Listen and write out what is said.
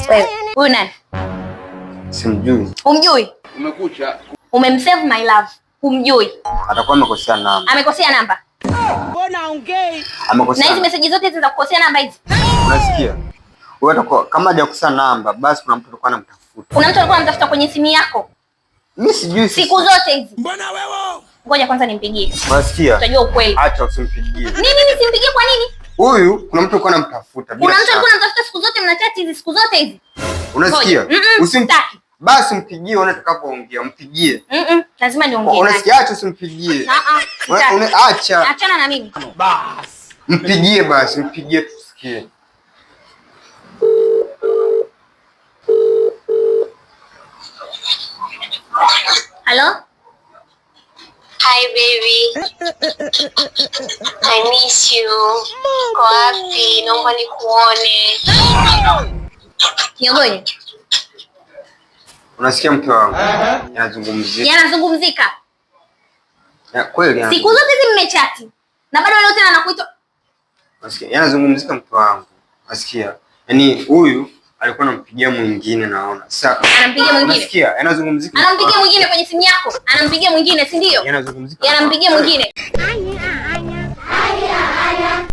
Wewe, huyu nani? Simjui. Umjui? Umekucha. Umemsave my love. Umjui? Atakuwa amekosea namba. Amekosea namba. Mbona ongei? Amekosea. Na hizi message zote hizi za kukosea namba hizi. Unasikia? Wewe atakuwa kama hajakosea namba, basi kuna mtu alikuwa anamtafuta. Kuna mtu alikuwa anamtafuta kwenye simu yako? Mimi sijui siku zote hizi. Mbona wewe? Ngoja kwanza nimpigie. Unasikia? Utajua ukweli. Acha usimpigie. Mimi nisimpigie kwa nini? Huyu kuna mtu alikuwa anamtafuta. Kuna mtu alikuwa anamtafuta siku zote, mnachati hizi siku zote hizi. Unasikia? Usimtaki. Basi mpigie unatakapoongea, mpigie. Lazima niongee. Unasikia? Acha usimpigie. Acha. Achana na mimi. Basi. Mpigie basi, mpigie tusikie. Hello? Hi baby. I miss you. Uko wapi? Naomba nikuone. Niongoje? Unasikia mke wangu? Yanazungumzika. Yanazungumzika. Ya kweli yana. Siku zote hizi mmechati. Na bado leo tena anakuita. Unasikia? Yanazungumzika mke wangu. Unasikia? Yaani huyu alikuwa anampigia mwingine naona. Sasa anampigia mwingine. Unasikia? Yanazungumzika. Anampigia mwingine kwenye simu yako. Anampigia mwingine, si ndio? Yanazungumzika. Anampigia mwingine.